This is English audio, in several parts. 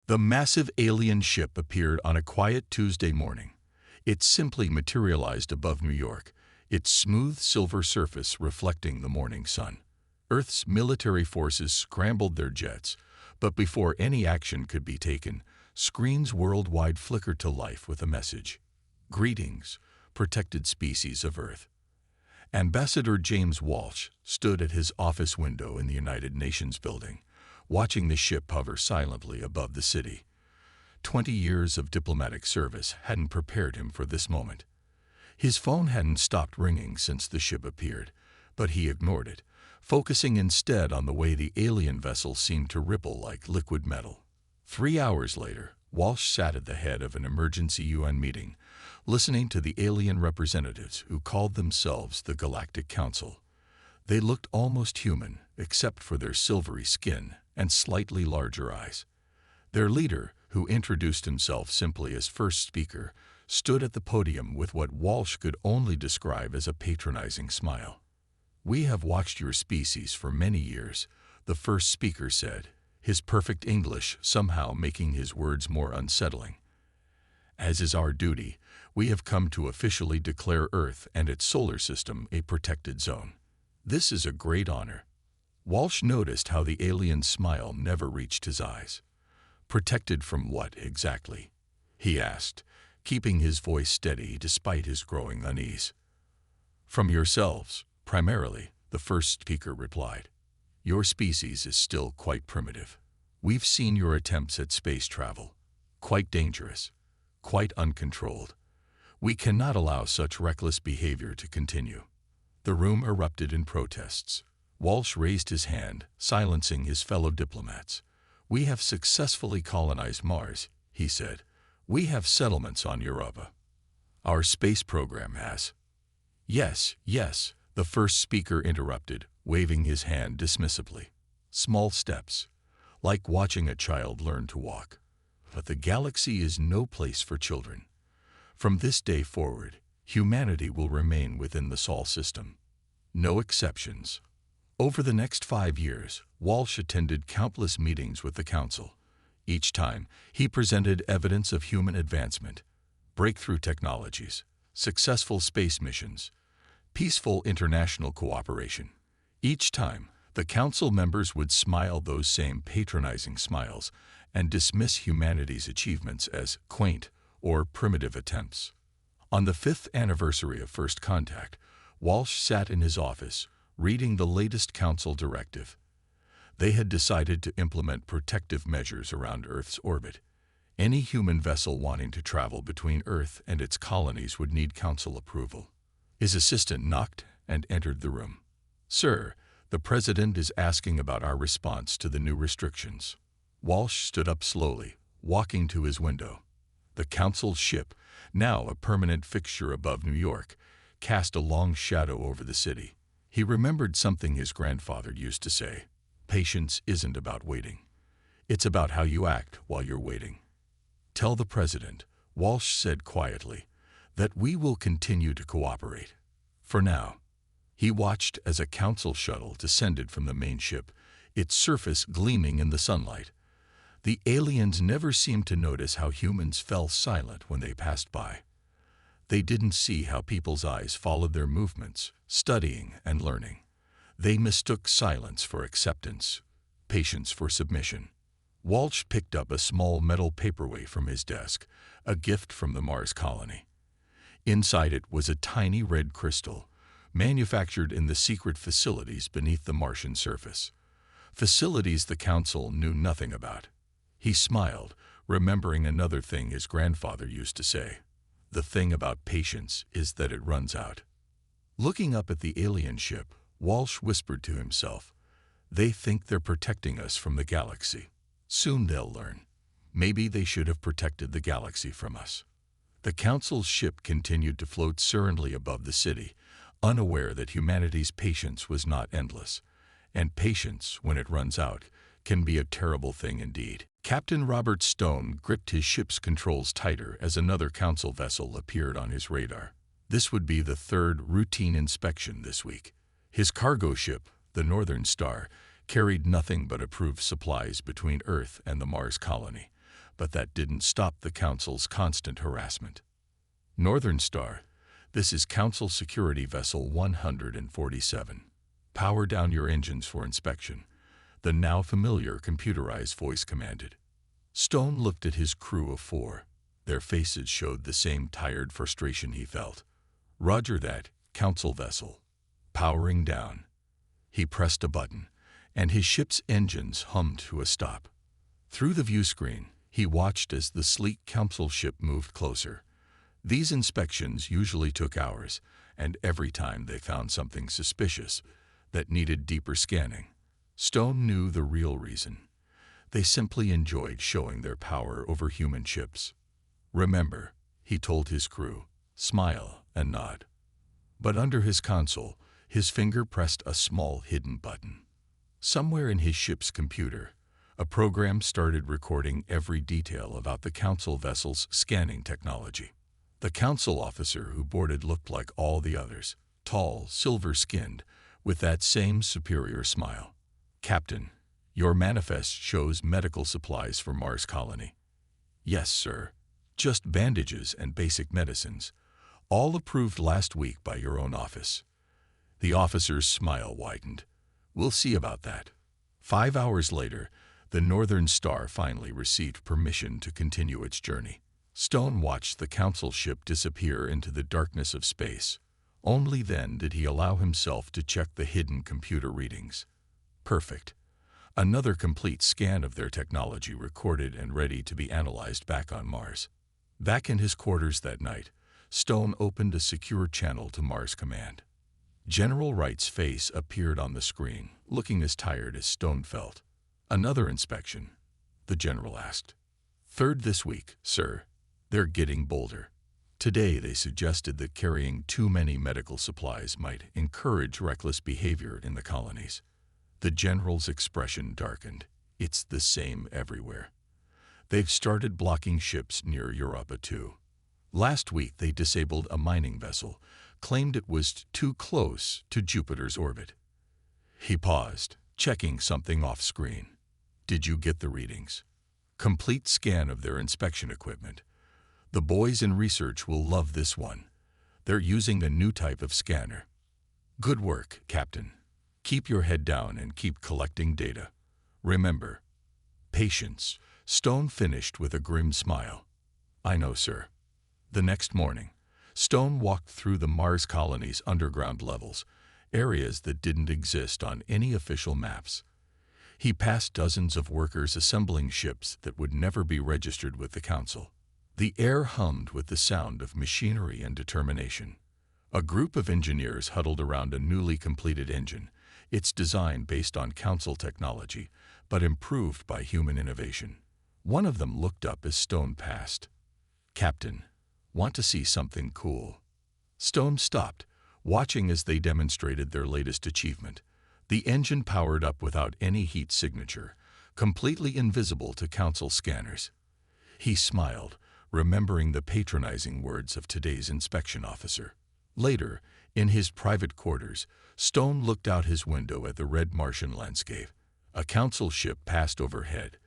The massive alien ship appeared on a quiet Tuesday morning. It simply materialized above New York, its smooth silver surface reflecting the morning sun. Earth's military forces scrambled their jets, but before any action could be taken, screens worldwide flickered to life with a message. Greetings, protected species of Earth. Ambassador James Walsh stood at his office window in the United Nations building, watching the ship hover silently above the city. 20 years of diplomatic service hadn't prepared him for this moment. His phone hadn't stopped ringing since the ship appeared, but he ignored it, focusing instead on the way the alien vessel seemed to ripple like liquid metal. 3 hours later, Walsh sat at the head of an emergency UN meeting, listening to the alien representatives who called themselves the Galactic Council. They looked almost human, except for their silvery skin and slightly larger eyes. Their leader, who introduced himself simply as first speaker, stood at the podium with what Walsh could only describe as a patronizing smile. "We have watched your species for many years," the first speaker said, his perfect English somehow making his words more unsettling. "As is our duty, we have come to officially declare Earth and its solar system a protected zone. This is a great honor." Walsh noticed how the alien's smile never reached his eyes. "Protected from what, exactly?" he asked, keeping his voice steady despite his growing unease. "From yourselves, primarily," the first speaker replied. "Your species is still quite primitive. We've seen your attempts at space travel. Quite dangerous, quite uncontrolled. We cannot allow such reckless behavior to continue." The room erupted in protests. Walsh raised his hand, silencing his fellow diplomats. "We have successfully colonized Mars," he said. "We have settlements on Europa. Our space program has—" "Yes, yes," the first speaker interrupted, waving his hand dismissively. "Small steps, like watching a child learn to walk. But the galaxy is no place for children. From this day forward, humanity will remain within the Sol system. No exceptions." Over the next 5 years, Walsh attended countless meetings with the Council. Each time, he presented evidence of human advancement, breakthrough technologies, successful space missions, peaceful international cooperation. Each time, the Council members would smile those same patronizing smiles and dismiss humanity's achievements as quaint or primitive attempts. On the 5th anniversary of First Contact, Walsh sat in his office, reading the latest Council directive. They had decided to implement protective measures around Earth's orbit. Any human vessel wanting to travel between Earth and its colonies would need Council approval. His assistant knocked and entered the room. "Sir, the President is asking about our response to the new restrictions." Walsh stood up slowly, walking to his window. The Council's ship, now a permanent fixture above New York, cast a long shadow over the city. He remembered something his grandfather used to say: "Patience isn't about waiting. It's about how you act while you're waiting." "Tell the President," Walsh said quietly, "that we will continue to cooperate. For now." He watched as a Council shuttle descended from the main ship, its surface gleaming in the sunlight. The aliens never seemed to notice how humans fell silent when they passed by. They didn't see how people's eyes followed their movements, studying and learning. They mistook silence for acceptance, patience for submission. Walsh picked up a small metal paperweight from his desk, a gift from the Mars colony. Inside it was a tiny red crystal, manufactured in the secret facilities beneath the Martian surface. Facilities the Council knew nothing about. He smiled, remembering another thing his grandfather used to say: "The thing about patience is that it runs out." Looking up at the alien ship, Walsh whispered to himself, "They think they're protecting us from the galaxy. Soon they'll learn. Maybe they should have protected the galaxy from us." The Council's ship continued to float serenely above the city, unaware that humanity's patience was not endless. And patience, when it runs out, can be a terrible thing indeed. Captain Robert Stone gripped his ship's controls tighter as another Council vessel appeared on his radar. This would be the third routine inspection this week. His cargo ship, the Northern Star, carried nothing but approved supplies between Earth and the Mars colony. but that didn't stop the Council's constant harassment. Northern Star, this is Council Security Vessel 147. Power down your engines for inspection, the now familiar computerized voice commanded. Stone looked at his crew of 4. Their faces showed the same tired frustration he felt. Roger that, Council vessel. Powering down. He pressed a button, and his ship's engines hummed to a stop. Through the view screen, he watched as the sleek Council ship moved closer. These inspections usually took hours, and every time they found something suspicious that needed deeper scanning, Stone knew the real reason. They simply enjoyed showing their power over human ships. Remember, he told his crew, smile and nod. But under his console, his finger pressed a small hidden button. Somewhere in his ship's computer, a program started recording every detail about the Council vessel's scanning technology. The Council officer who boarded looked like all the others, tall, silver-skinned, with that same superior smile. Captain, your manifest shows medical supplies for Mars colony. Yes, sir. Just bandages and basic medicines, all approved last week by your own office. The officer's smile widened. We'll see about that. 5 hours later, the Northern Star finally received permission to continue its journey. Stone watched the Council ship disappear into the darkness of space. Only then did he allow himself to check the hidden computer readings. Perfect. Another complete scan of their technology recorded and ready to be analyzed back on Mars. Back in his quarters that night, Stone opened a secure channel to Mars Command. General Wright's face appeared on the screen, looking as tired as Stone felt. Another inspection? The general asked. 3rd this week, sir. They're getting bolder. Today they suggested that carrying too many medical supplies might encourage reckless behavior in the colonies. The general's expression darkened. It's the same everywhere. They've started blocking ships near Europa too. Last week they disabled a mining vessel, claimed it was too close to Jupiter's orbit. He paused, checking something off screen. Did you get the readings? Complete scan of their inspection equipment. The boys in research will love this one. They're using a new type of scanner. Good work, Captain. Keep your head down and keep collecting data. Remember, patience. Stone finished with a grim smile. I know, sir. The next morning, Stone walked through the Mars colony's underground levels, areas that didn't exist on any official maps. He passed dozens of workers assembling ships that would never be registered with the Council. The air hummed with the sound of machinery and determination. A group of engineers huddled around a newly completed engine, its design based on Council technology, but improved by human innovation. One of them looked up as Stone passed. Captain, want to see something cool? Stone stopped, watching as they demonstrated their latest achievement. The engine powered up without any heat signature, completely invisible to Council scanners. He smiled, remembering the patronizing words of today's inspection officer. Later, in his private quarters, Stone looked out his window at the red Martian landscape. A Council ship passed overhead,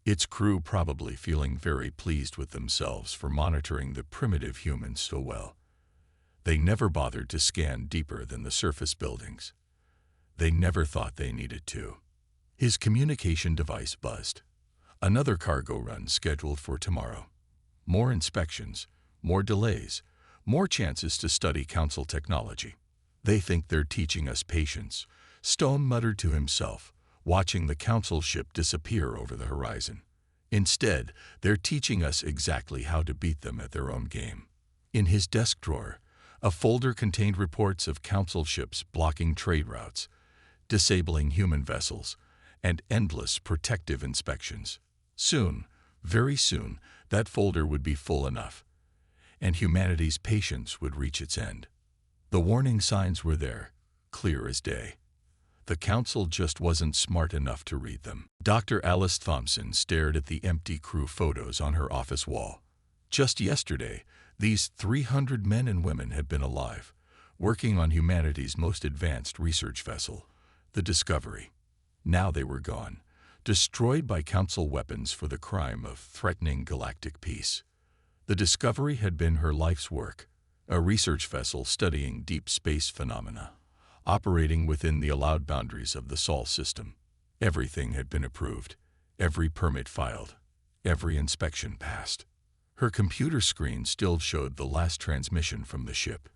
its crew probably feeling very pleased with themselves for monitoring the primitive humans so well. They never bothered to scan deeper than the surface buildings. They never thought they needed to. His communication device buzzed. Another cargo run scheduled for tomorrow. More inspections, more delays, more chances to study Council technology. They think they're teaching us patience, Stone muttered to himself, watching the Council ship disappear over the horizon. Instead, they're teaching us exactly how to beat them at their own game. In his desk drawer, a folder contained reports of Council ships blocking trade routes, disabling human vessels, and endless protective inspections. Soon, very soon, that folder would be full enough, and humanity's patience would reach its end. The warning signs were there, clear as day. The Council just wasn't smart enough to read them. Dr. Alice Thompson stared at the empty crew photos on her office wall. Just yesterday, these 300 men and women had been alive, working on humanity's most advanced research vessel, the Discovery. Now they were gone, destroyed by Council weapons for the crime of threatening galactic peace. The discovery had been her life's work, a research vessel studying deep space phenomena, operating within the allowed boundaries of the Sol system. Everything had been approved, every permit filed, every inspection passed. Her computer screen still showed the last transmission from the ship.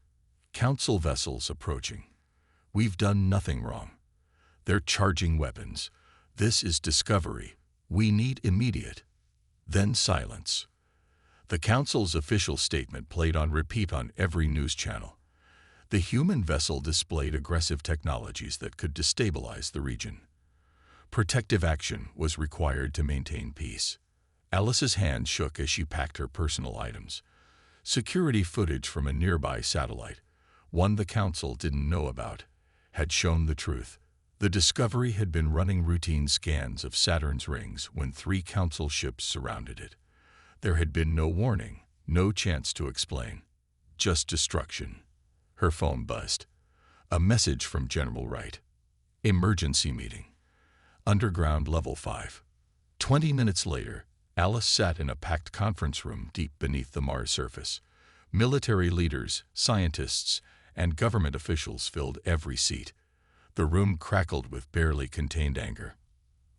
Council vessels approaching. We've done nothing wrong. They're charging weapons. This is discovery. We need immediate. Then silence. The Council's official statement played on repeat on every news channel. The human vessel displayed aggressive technologies that could destabilize the region. Protective action was required to maintain peace. Alice's hand shook as she packed her personal items. Security footage from a nearby satellite, one the Council didn't know about, had shown the truth. The Discovery had been running routine scans of Saturn's rings when 3 Council ships surrounded it. There had been no warning, no chance to explain. Just destruction. Her phone buzzed. A message from General Wright. Emergency meeting. Underground Level 5. 20 minutes later, Alice sat in a packed conference room deep beneath the Mars surface. Military leaders, scientists, and government officials filled every seat. The room crackled with barely contained anger.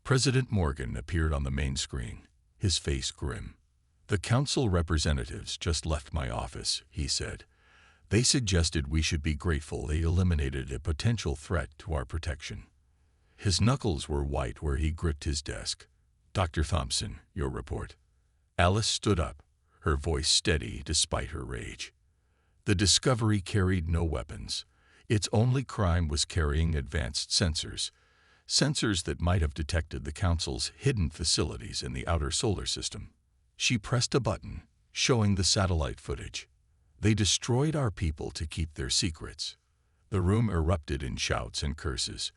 President Morgan appeared on the main screen, his face grim. "The Council representatives just left my office," he said. "They suggested we should be grateful they eliminated a potential threat to our protection." His knuckles were white where he gripped his desk. "Dr. Thompson, your report." Alice stood up, her voice steady despite her rage. The Discovery carried no weapons. Its only crime was carrying advanced sensors that might have detected the Council's hidden facilities in the outer solar system. She pressed a button, showing the satellite footage. "They destroyed our people to keep their secrets." The room erupted in shouts and curses.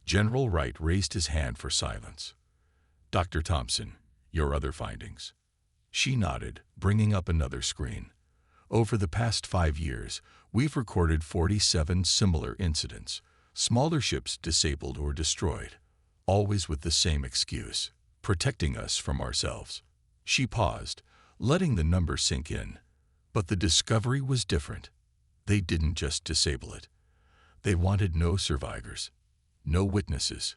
General Wright raised his hand for silence. "Dr. Thompson, your other findings." She nodded, bringing up another screen. "Over the past 5 years, we've recorded 47 similar incidents. Smaller ships disabled or destroyed, always with the same excuse: protecting us from ourselves." She paused, letting the number sink in. But the Discovery was different. They didn't just disable it. They wanted no survivors, no witnesses.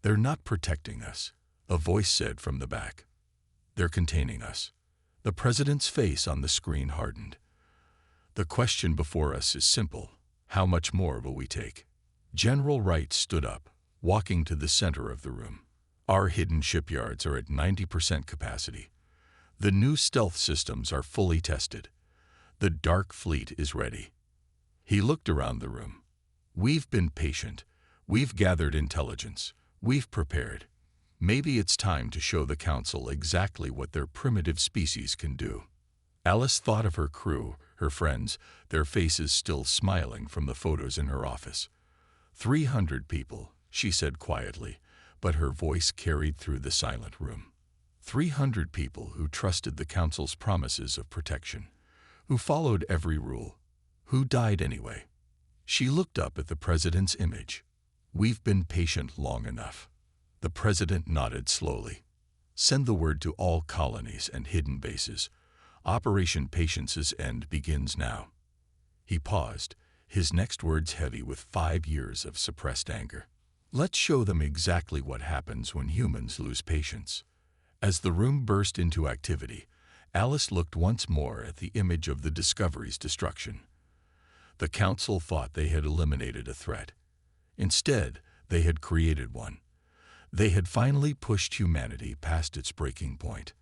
"They're not protecting us," a voice said from the back. "They're containing us." The president's face on the screen hardened. "The question before us is simple. How much more will we take?" General Wright stood up, walking to the center of the room. "Our hidden shipyards are at 90% capacity. The new stealth systems are fully tested. The Dark Fleet is ready." He looked around the room. "We've been patient. We've gathered intelligence. We've prepared. Maybe it's time to show the Council exactly what their primitive species can do." Alice thought of her crew, her friends, their faces still smiling from the photos in her office. 300 people, she said quietly, but her voice carried through the silent room. 300 people who trusted the Council's promises of protection, who followed every rule, who died anyway. She looked up at the president's image. "We've been patient long enough." The president nodded slowly. "Send the word to all colonies and hidden bases. Operation Patience's end begins now." He paused, his next words heavy with 5 years of suppressed anger. "Let's show them exactly what happens when humans lose patience." As the room burst into activity, Alice looked once more at the image of the Discovery's destruction. The Council thought they had eliminated a threat. Instead, they had created one. They had finally pushed humanity past its breaking point,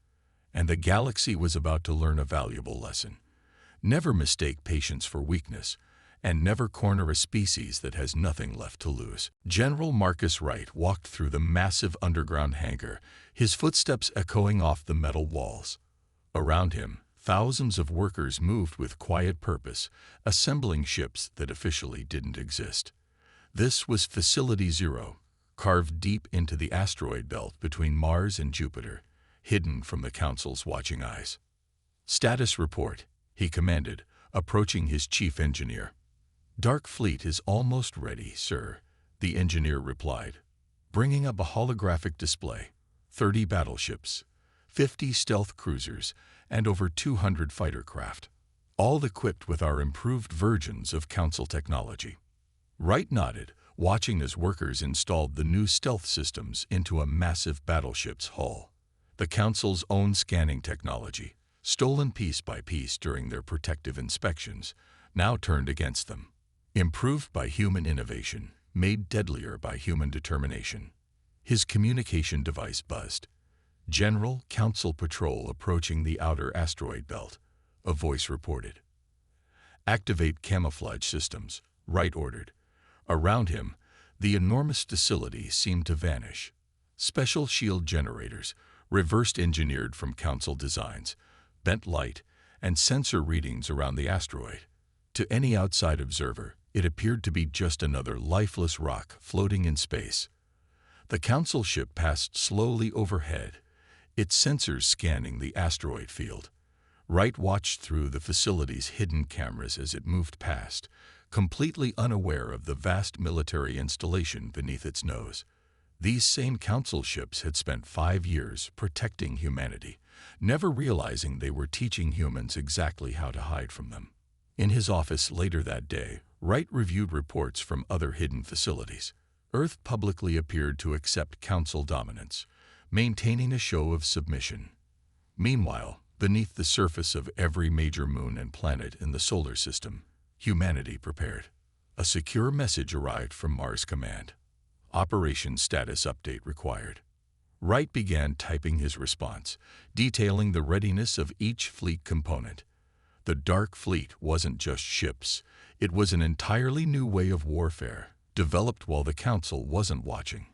and the galaxy was about to learn a valuable lesson. Never mistake patience for weakness, and never corner a species that has nothing left to lose. General Marcus Wright walked through the massive underground hangar, his footsteps echoing off the metal walls. Around him, thousands of workers moved with quiet purpose, assembling ships that officially didn't exist. This was Facility Zero, carved deep into the asteroid belt between Mars and Jupiter, hidden from the Council's watching eyes. "Status report," he commanded, approaching his chief engineer. "Dark Fleet is almost ready, sir," the engineer replied, bringing up a holographic display. 30 battleships, 50 stealth cruisers, and over 200 fighter craft, all equipped with our improved versions of Council technology. Wright nodded, watching as workers installed the new stealth systems into a massive battleship's hull. The Council's own scanning technology, stolen piece by piece during their protective inspections, now turned against them. Improved by human innovation, made deadlier by human determination. His communication device buzzed. "General, Council patrol approaching the outer asteroid belt," a voice reported. "Activate camouflage systems," Wright ordered. Around him, the enormous facility seemed to vanish. Special shield generators, reversed engineered from Council designs, bent light, and sensor readings around the asteroid. To any outside observer, it appeared to be just another lifeless rock floating in space. The Council ship passed slowly overhead, its sensors scanning the asteroid field. Wright watched through the facility's hidden cameras as it moved past, completely unaware of the vast military installation beneath its nose. These same Council ships had spent 5 years protecting humanity, never realizing they were teaching humans exactly how to hide from them. In his office later that day, Wright reviewed reports from other hidden facilities. Earth publicly appeared to accept Council dominance, maintaining a show of submission. Meanwhile, beneath the surface of every major moon and planet in the solar system, humanity prepared. A secure message arrived from Mars Command. "Operation status update required." Wright began typing his response, detailing the readiness of each fleet component. The Dark Fleet wasn't just ships, it was an entirely new way of warfare, developed while the Council wasn't watching.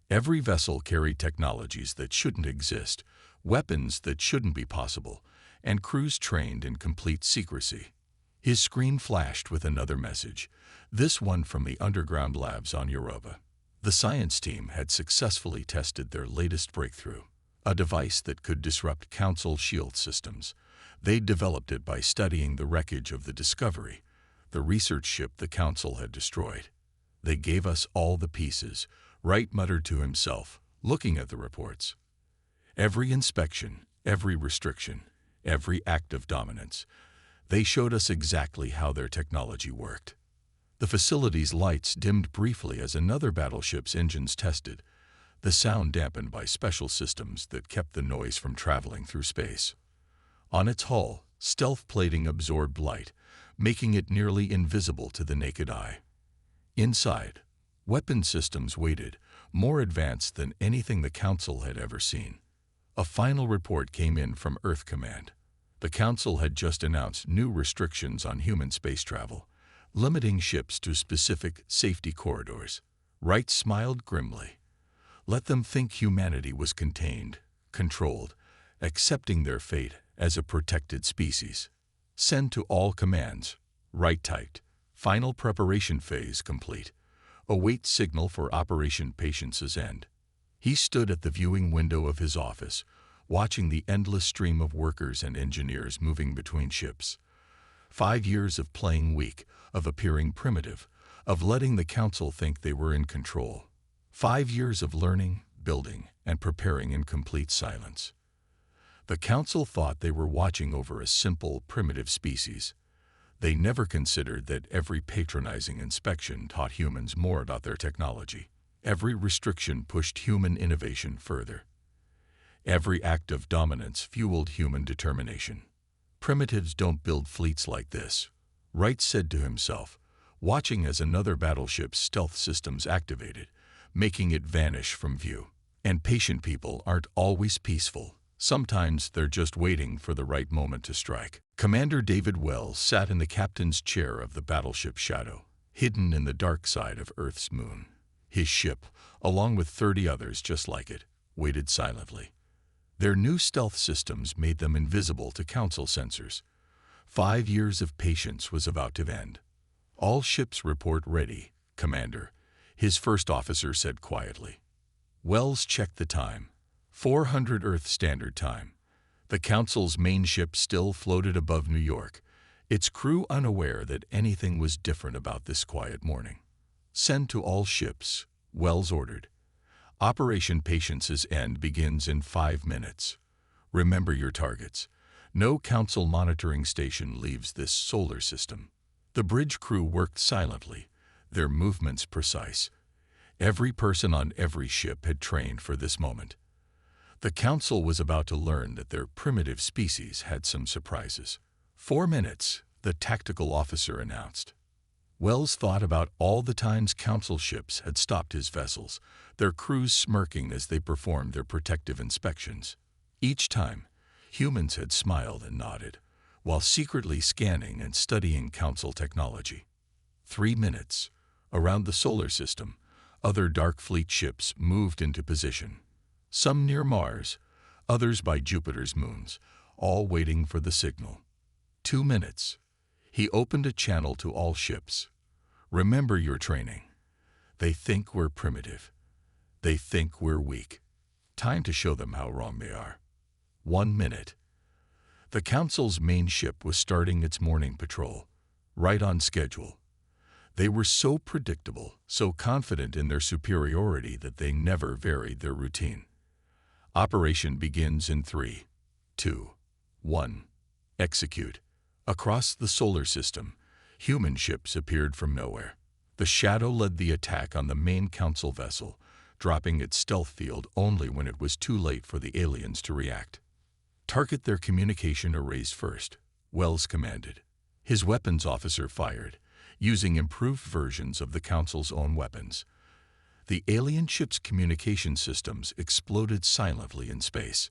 Every vessel carried technologies that shouldn't exist, weapons that shouldn't be possible, and crews trained in complete secrecy. His screen flashed with another message, this one from the underground labs on Europa. The science team had successfully tested their latest breakthrough, a device that could disrupt Council shield systems. They'd developed it by studying the wreckage of the Discovery, the research ship the Council had destroyed. "They gave us all the pieces," Wright muttered to himself, looking at the reports. "Every inspection, every restriction, every act of dominance. They showed us exactly how their technology worked." The facility's lights dimmed briefly as another battleship's engines tested, the sound dampened by special systems that kept the noise from traveling through space. On its hull, stealth plating absorbed light, making it nearly invisible to the naked eye. Inside, weapon systems waited, more advanced than anything the Council had ever seen. A final report came in from Earth Command. The Council had just announced new restrictions on human space travel, limiting ships to specific safety corridors. Wright smiled grimly. Let them think humanity was contained, controlled, accepting their fate as a protected species. "Send to all commands," Wright typed. "Final preparation phase complete. Await signal for Operation Patience's end." He stood at the viewing window of his office, watching the endless stream of workers and engineers moving between ships. 5 years of playing weak, of appearing primitive, of letting the Council think they were in control. 5 years of learning, building, and preparing in complete silence. The Council thought they were watching over a simple, primitive species. They never considered that every patronizing inspection taught humans more about their technology. Every restriction pushed human innovation further. Every act of dominance fueled human determination. "Primitives don't build fleets like this," Wright said to himself, watching as another battleship's stealth systems activated, making it vanish from view. And patient people aren't always peaceful. Sometimes they're just waiting for the right moment to strike. Commander David Wells sat in the captain's chair of the battleship Shadow, hidden in the dark side of Earth's moon. His ship, along with 30 others just like it, waited silently. Their new stealth systems made them invisible to Council sensors. 5 years of patience was about to end. "All ships report ready, Commander," his first officer said quietly. Wells checked the time. 400 Earth Standard Time. The Council's main ship still floated above New York, its crew unaware that anything was different about this quiet morning. "Send to all ships," Wells ordered. Operation Patience's end begins in 5 minutes. Remember your targets. No council monitoring station leaves this solar system. The bridge crew worked silently, their movements precise. Every person on every ship had trained for this moment. The council was about to learn that their primitive species had some surprises. 4 minutes, the tactical officer announced. Wells thought about all the times council ships had stopped his vessels, their crews smirking as they performed their protective inspections. Each time, humans had smiled and nodded, while secretly scanning and studying council technology. 3 minutes. Around the solar system, other Dark Fleet ships moved into position. Some near Mars, others by Jupiter's moons, all waiting for the signal. 2 minutes. He opened a channel to all ships. Remember your training. They think we're primitive. They think we're weak. Time to show them how wrong they are. 1 minute. The Council's main ship was starting its morning patrol, right on schedule. They were so predictable, so confident in their superiority that they never varied their routine. Operation begins in 3, 2, 1. Execute. Across the solar system, human ships appeared from nowhere. The Shadow led the attack on the main council vessel, dropping its stealth field only when it was too late for the aliens to react. Target their communication arrays first, Wells commanded. His weapons officer fired, using improved versions of the Council's own weapons. The alien ship's communication systems exploded silently in space.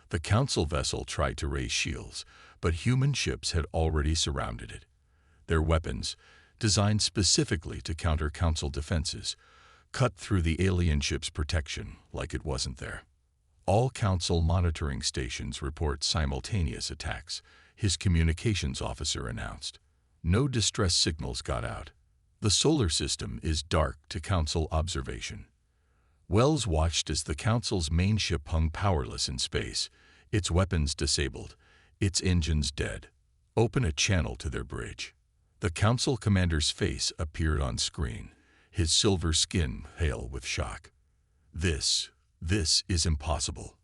The Council vessel tried to raise shields, but human ships had already surrounded it. Their weapons, designed specifically to counter Council defenses, cut through the alien ship's protection like it wasn't there. All Council monitoring stations report simultaneous attacks, his communications officer announced. No distress signals got out. The solar system is dark to Council observation. Wells watched as the Council's main ship hung powerless in space, its weapons disabled, its engines dead. Open a channel to their bridge. The Council commander's face appeared on screen, his silver skin pale with shock. This is impossible.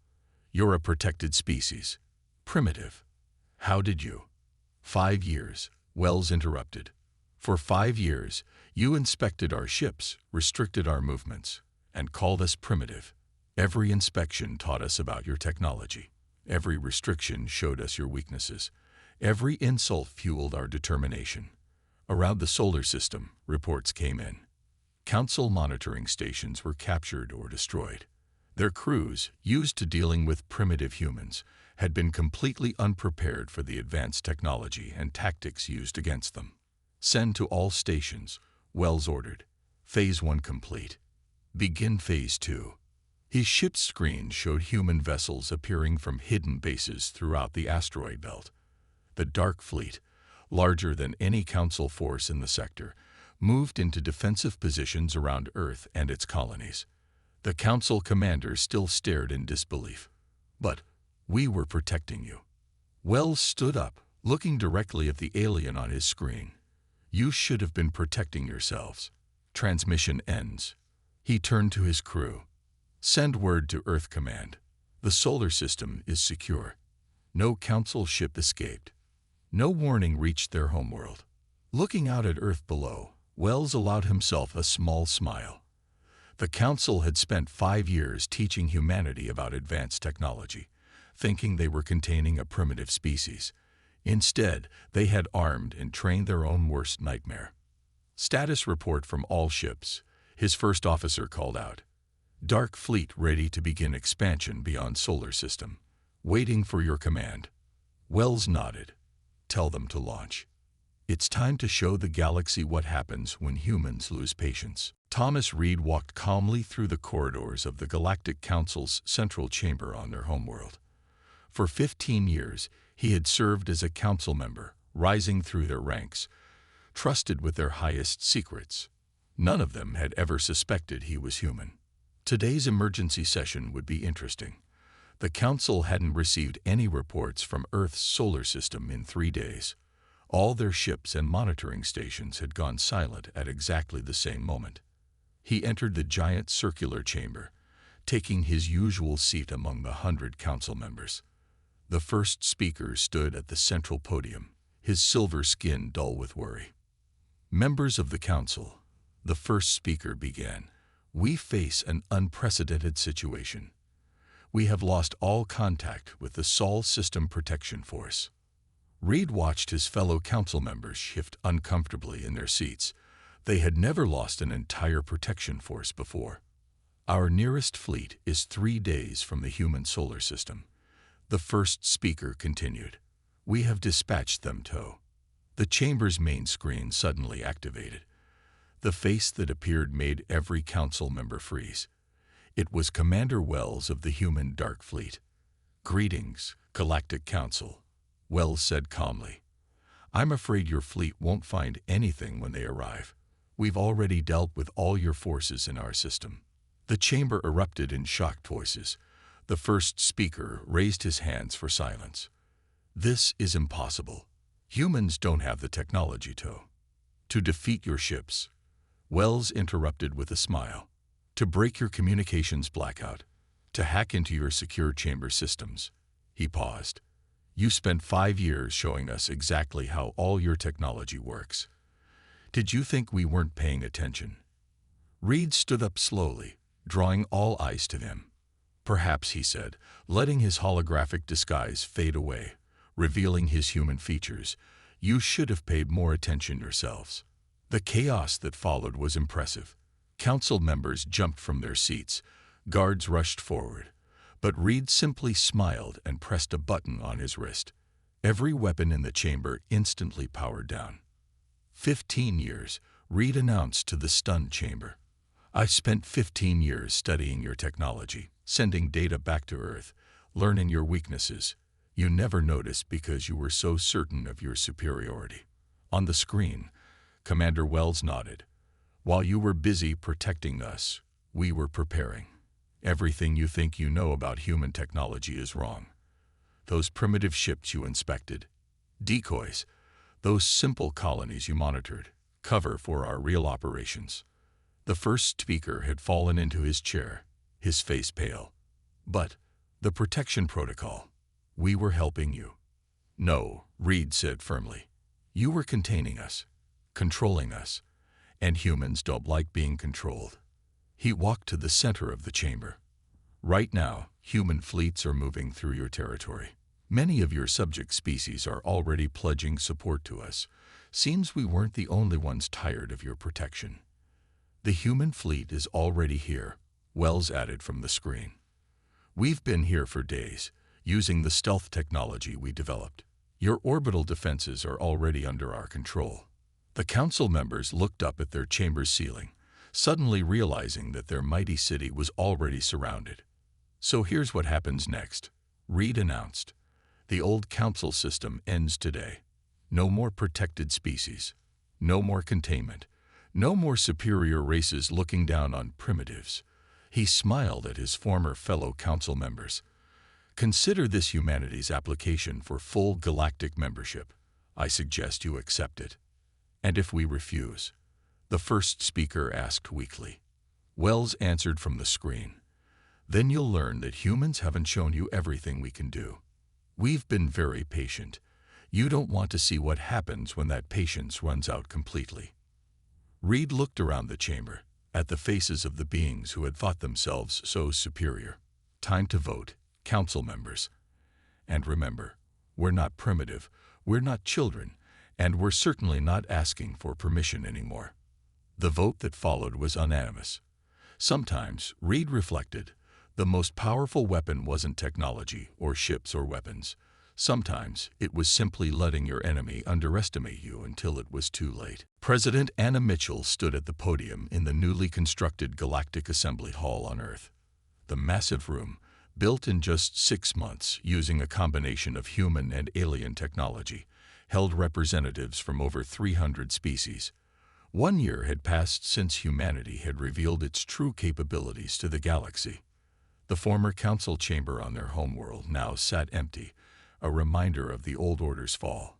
You're a protected species. Primitive. How did you? 5 years, Wells interrupted. For 5 years, you inspected our ships, restricted our movements, and called us primitive. Every inspection taught us about your technology. Every restriction showed us your weaknesses. Every insult fueled our determination. Around the solar system, reports came in. Council monitoring stations were captured or destroyed. Their crews, used to dealing with primitive humans, had been completely unprepared for the advanced technology and tactics used against them. Send to all stations, Wells ordered. Phase 1 complete. Begin Phase 2. His ship's screen showed human vessels appearing from hidden bases throughout the asteroid belt. The Dark Fleet, larger than any Council force in the sector, moved into defensive positions around Earth and its colonies. The Council commander still stared in disbelief. But we were protecting you. Wells stood up, looking directly at the alien on his screen. You should have been protecting yourselves. Transmission ends. He turned to his crew. Send word to Earth Command. The solar system is secure. No Council ship escaped. No warning reached their homeworld. Looking out at Earth below, Wells allowed himself a small smile. The Council had spent 5 years teaching humanity about advanced technology, thinking they were containing a primitive species. Instead, they had armed and trained their own worst nightmare. Status report from all ships, his first officer called out. Dark Fleet ready to begin expansion beyond solar system. Waiting for your command. Wells nodded. Tell them to launch. It's time to show the galaxy what happens when humans lose patience. Thomas Reed walked calmly through the corridors of the Galactic Council's central chamber on their homeworld. For 15 years, he had served as a council member, rising through their ranks, trusted with their highest secrets. None of them had ever suspected he was human. Today's emergency session would be interesting. The Council hadn't received any reports from Earth's solar system in 3 days. All their ships and monitoring stations had gone silent at exactly the same moment. He entered the giant circular chamber, taking his usual seat among the 100 council members. The first speaker stood at the central podium, his silver skin dull with worry. Members of the council, the first speaker began, we face an unprecedented situation. We have lost all contact with the Sol System Protection Force. Reed watched his fellow council members shift uncomfortably in their seats. They had never lost an entire protection force before. Our nearest fleet is 3 days from the human solar system. The first speaker continued. We have dispatched them to. The chamber's main screen suddenly activated. The face that appeared made every council member freeze. It was Commander Wells of the Human Dark Fleet. Greetings, Galactic Council, Wells said calmly. I'm afraid your fleet won't find anything when they arrive. We've already dealt with all your forces in our system. The chamber erupted in shocked voices. The first speaker raised his hands for silence. This is impossible. Humans don't have the technology to defeat your ships. Wells interrupted with a smile. To break your communications blackout. To hack into your secure chamber systems. He paused. You spent 5 years showing us exactly how all your technology works. Did you think we weren't paying attention? Reed stood up slowly, drawing all eyes to him. Perhaps, he said, letting his holographic disguise fade away, revealing his human features, you should have paid more attention yourselves. The chaos that followed was impressive. Council members jumped from their seats. Guards rushed forward. But Reed simply smiled and pressed a button on his wrist. Every weapon in the chamber instantly powered down. 15 years, Reed announced to the stunned chamber. I've spent 15 years studying your technology, sending data back to Earth, learning your weaknesses. You never noticed because you were so certain of your superiority. On the screen, Commander Wells nodded. While you were busy protecting us, we were preparing. Everything you think you know about human technology is wrong. Those primitive ships you inspected, decoys, those simple colonies you monitored, cover for our real operations. The first speaker had fallen into his chair, his face pale. But the protection protocol, we were helping you. No, Reed said firmly. You were containing us, controlling us, and humans don't like being controlled. He walked to the center of the chamber. Right now, human fleets are moving through your territory. Many of your subject species are already pledging support to us. Seems we weren't the only ones tired of your protection. The human fleet is already here, Wells added from the screen. We've been here for days, using the stealth technology we developed. Your orbital defenses are already under our control. The council members looked up at their chamber's ceiling, suddenly realizing that their mighty city was already surrounded. So here's what happens next, Reed announced. The old council system ends today. No more protected species. No more containment. No more superior races looking down on primitives. He smiled at his former fellow council members. Consider this humanity's application for full galactic membership. I suggest you accept it. And if we refuse? The first speaker asked weakly. Wells answered from the screen. Then you'll learn that humans haven't shown you everything we can do. We've been very patient. You don't want to see what happens when that patience runs out completely. Reed looked around the chamber, at the faces of the beings who had thought themselves so superior. Time to vote, council members. And remember, we're not primitive, we're not children, and we're certainly not asking for permission anymore. The vote that followed was unanimous. Sometimes, Reed reflected, the most powerful weapon wasn't technology or ships or weapons. Sometimes it was simply letting your enemy underestimate you until it was too late. President Anna Mitchell stood at the podium in the newly constructed Galactic Assembly Hall on Earth. The massive room, built in just 6 months using a combination of human and alien technology, held representatives from over 300 species. 1 year had passed since humanity had revealed its true capabilities to the galaxy. The former council chamber on their homeworld now sat empty, a reminder of the old order's fall.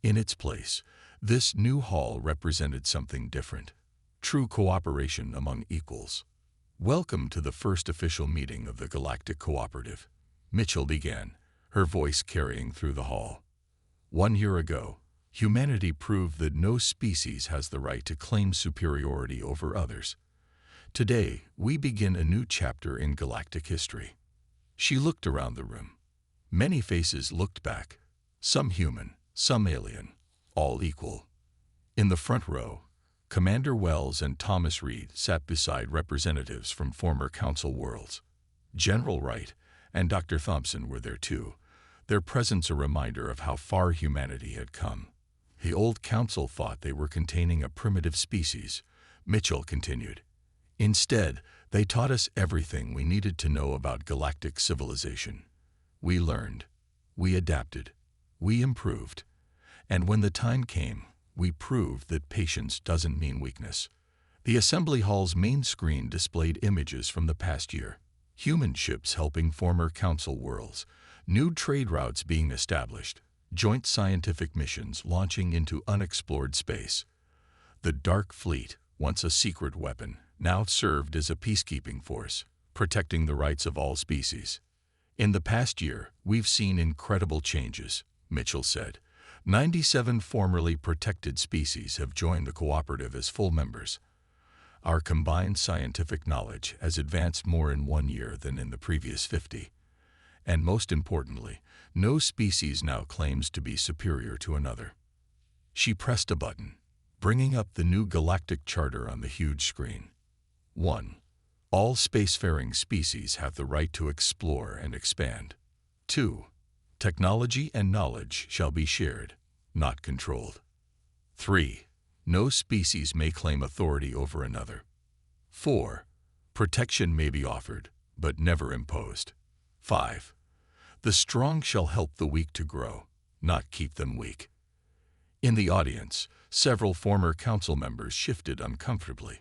In its place, this new hall represented something different, true cooperation among equals. Welcome to the first official meeting of the Galactic Cooperative, Mitchell began, her voice carrying through the hall. 1 year ago, humanity proved that no species has the right to claim superiority over others. Today, we begin a new chapter in galactic history. She looked around the room. Many faces looked back, some human, some alien, all equal. In the front row, Commander Wells and Thomas Reed sat beside representatives from former Council worlds. General Wright and Dr. Thompson were there too, their presence a reminder of how far humanity had come. The old Council thought they were containing a primitive species, Mitchell continued. Instead, they taught us everything we needed to know about galactic civilization. We learned, we adapted, we improved, and when the time came, we proved that patience doesn't mean weakness. The assembly hall's main screen displayed images from the past year. Human ships helping former Council worlds, new trade routes being established, joint scientific missions launching into unexplored space. The Dark Fleet, once a secret weapon, now served as a peacekeeping force, protecting the rights of all species. In the past year, we've seen incredible changes, Mitchell said. 97 formerly protected species have joined the cooperative as full members. Our combined scientific knowledge has advanced more in 1 year than in the previous 50. And most importantly, no species now claims to be superior to another. She pressed a button, bringing up the new galactic charter on the huge screen. 1. All spacefaring species have the right to explore and expand. 2. Technology and knowledge shall be shared, not controlled. 3. No species may claim authority over another. 4. Protection may be offered, but never imposed. 5. The strong shall help the weak to grow, not keep them weak. In the audience, several former Council members shifted uncomfortably.